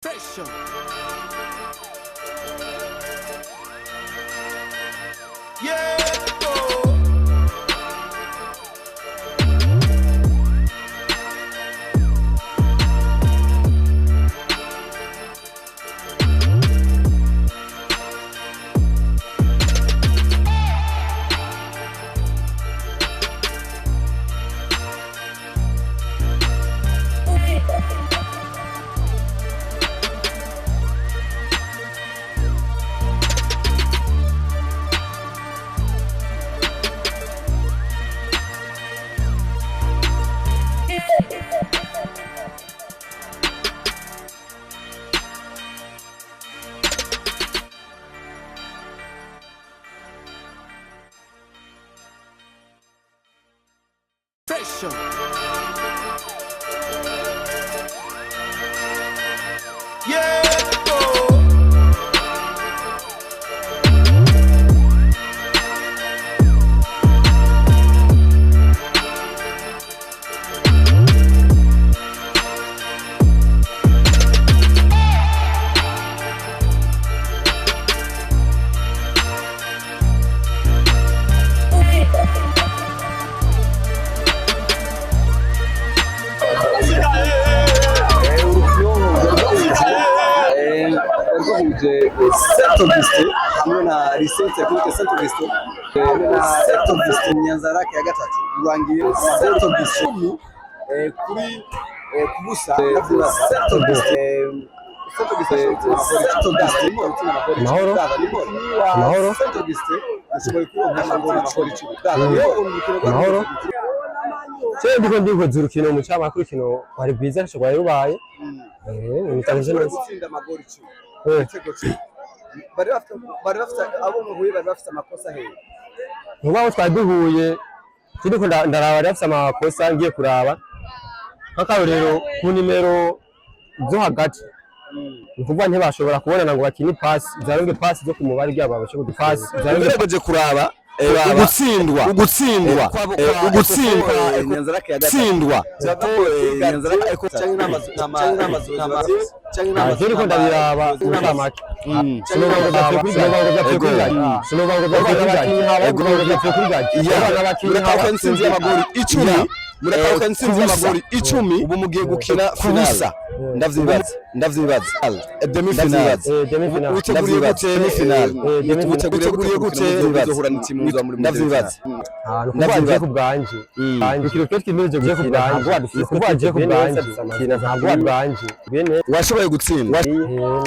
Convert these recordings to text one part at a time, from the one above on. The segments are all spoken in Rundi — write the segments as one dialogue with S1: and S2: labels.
S1: Pressure. Yeah. Pressure. Yeah.
S2: Saint Augustin hamwe na Lycée Saint Augustin Saint Augustin Nyanza-lac III urangiye Saint Augustin kuri kubusa Saint Augustin
S3: Mahoro
S2: Saint Augustin ashobora kuronka amagori 10
S3: Mahoro Cyo ndiko zurukino mu cyama kuri kino wari bwiza ashobora yubaye nitanze neza
S2: gutsinda amagori 10 bari bafite abo muhuye bari bafite amakosa hehe
S3: Mubaho twaduhuye kiriko ndaraba bafite amakosa ngiye kuraba rero ku nimero zo hagati ukuvuga ntibashobora kubonana ngo bakini pass zaronge pass zo kumubari ryabo bashe kudupass
S2: zaronge kuraba ugutsindwa Nyanza-lac
S3: III ko ndabiraba utamake
S2: muratahuka intsinzi y'amagori 10 ubu mugiye gukina kubusa ndavyibaza demi-finale witeguriye gute demi-finale witeguriye gute uzohura n'itimu muza muri
S3: ndavyibaza ku bwanje ikiro cyo twimeje guje ku bwanje kubaje ku bwanje kina ntabwo bwanje bene
S2: washoboye gutsinda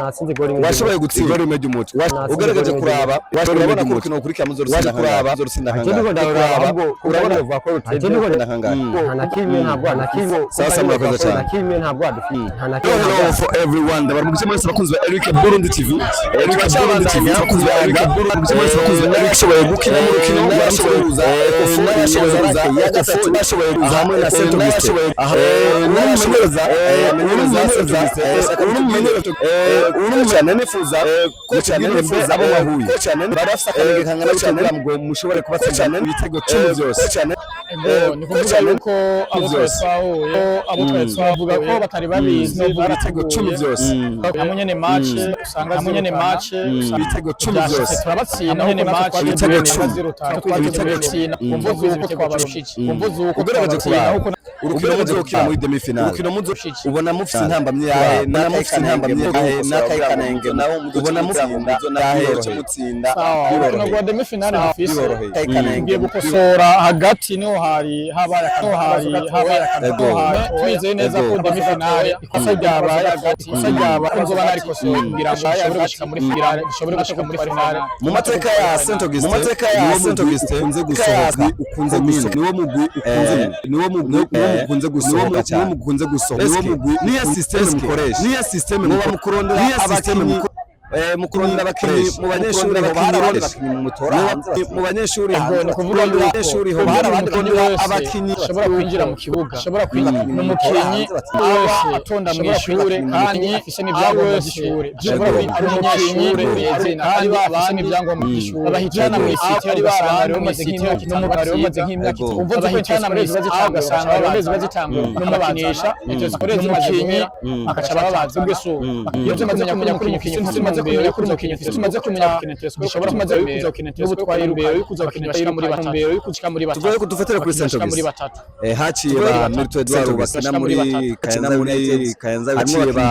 S3: natsinze gori
S2: washoboye gutsinda gori meje umuti ugaragaje kuraba urabona ko kino kurikira muzorutsinda kuraba uzorutsinda hanga
S3: urabona uva ko
S2: utsinda hanga
S3: ntakimwe ntabwo nakimwe
S2: sasa murakoze cyane
S3: nakimwe ntabwo adufite
S2: hello for everyone ndabaramutse mwese bakunzi ba Eric Burundi TV Eric Burundi TV bakunzi ba Eric Burundi mwese bakunzi ba Eric shoboye gukina mu rukino barashoboye kuza Ecofo Nyanza-lac III bashoboye kuza hamwe na Saint Augustin urumene nifuza ko cyane nifuza abo bahuye ko cyane barafite akarenge kangana cyane ngo mushobore kubatsinda ibitego 10 byose cyane
S4: ni kuvuga yuko abo twese bavuga ko batari babizi
S2: ibitego 10 byose
S4: hamwe nyene match usanga
S2: ibitego 10 byose
S4: turabatsinda nyene match
S2: ibitego 10
S4: kumvuza uko twabarushije kumvuza uko
S2: ugaragaje kuraba urukino muzokina muri demi-finale urukino muzoshije ubona mufite intambamye yahe n'amufite intambamye yahe n'akayikanenge ubona mutsinda nahe cyo mutsinda
S4: urukino rwa demi-finale hafise ngiye gukosora hagati niho habaye twizeye neza ko demi-finale ikosa ryabaye hagati nzoba nari kosora ngira ngo ishobore gushika muri finale
S2: mu mateka ya Saint Augustin ukunze gusohoka niwo mugwi ukunze gusohoka cyane niyo system mukoresha niyo system muba mukurondera abakinyi mu kurondera abakinyi mu banyeshuri abandi bakinyi mu mutora mu banyeshuri
S4: ni kuvuga ngo
S2: abanyeshuri ho
S4: abakinyi bashobora kwinjira mu kibuga bashobora kwinjira n'umukinyi aba atonda mu ishure kandi afise n'ibyangombwa by'ishure bashobora ari umunyeshure kandi afise n'ibyangombwa by'ishure abahitana mu isiti ari babana bamaze nk'imyaka umva abahitana mu isiti ugasanga abameze bazitangura n'umubanisha icyo zikoreye umukinyi akaca babaza ubweso iyo tumaze kumenya kuri umukinyi tumaze kumenya kuri umukinyi tumaze kumenya gishobora kumaze kuza kinetesco n'ubutwaye rubero yo kuza kinetesco muri batatu yo kucika muri batatu
S2: tugoye kudufatira kuri Saint Augustin haciye ba Milton Edouard bakina muri Kayanza haciye ba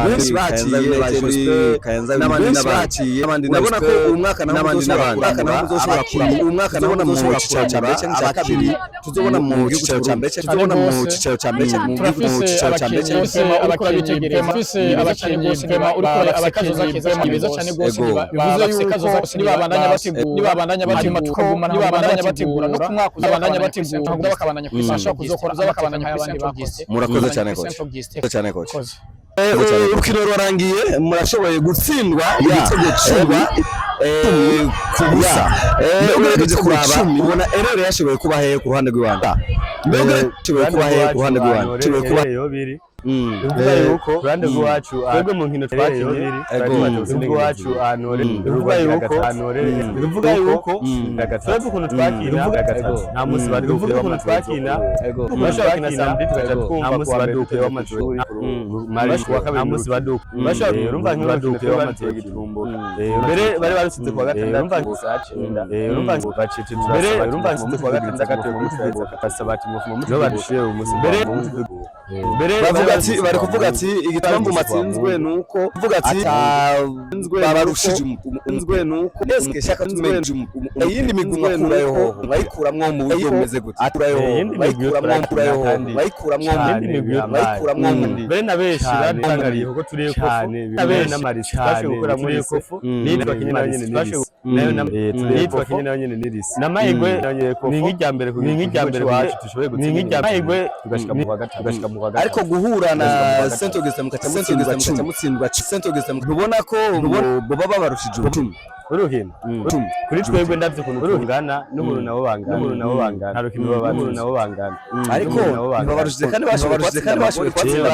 S2: Kayanza n'abandi nabona ko uyu mwaka uzoshobora kuri uyu mwaka nabona mu cicaro cya mbere cyangwa cya kabiri tuzobona mu cicaro cya mbere tuzobona mu cicaro cya mbere mu cicaro cya mbere
S4: abakora bitegereza bafise abakinyi bose urukora abakazoza keza beza cyane gose bivuze yuko nibabandanya bategura tukagumana nibabandanya bategura no ku mwaka uzabandanya bategura bakabandanya kwifasha kuzokora bakabandanya kwabandi bakoze
S2: murakoze cyane coach urukino rwarangiye murashoboye gutsindwa igitego cy'urwa kubusa ugerageje kuraba ubona erere yashoboye kuba hehe ku ruhande rw'Rwanda yashoboye kuba hehe ku ruhande rw'Rwanda yashoboye kuba
S3: bivuga yuko ruhande rwacu twebwe mu nkino twakinye rwacu anore bivuga yuko twebwe ukuntu twakina nta munsi badukuye ukuntu twakina bashaka kina samedi tukaja twumva ko badukuye w'amashuri nta munsi badukuye bashaka urumva nk'abadukuye w'amashuri gitumbo mbere bari barusitse kwa gatandatu urumva bacece urumva nsitse kwa gatandatu gatatu kasabati mu mutwe badushiye umunsi mbere bari kuvuga ati igitambwe matsinzwe nuko kuvuga ati babarushije umuzwe nuko eske shaka tumenje yindi migumwe kurayo bayikuramwo mu buryo bumeze gute aturayo bayikuramwo mbere nabeshi batangariye ko turi cyane nabeshi n'amarisi twashe gukora muri Ecofo nitwa kinye nayo nyene nitwa kinye nayo nyene nirisi namahigwe ni nk'ijyambere wacu tushoboye gutsinda namahigwe tugashika mu wa gatatu ariko guhura na Saint Augustin mukamutsindwa Saint Augustin ntubona ko boba babarushije ubutumwa uruhino kuri twebwe ndavye kuntu tungana n'umuntu nabo bangana harukino bangana ariko babarushije kandi bashoboye kwatsinda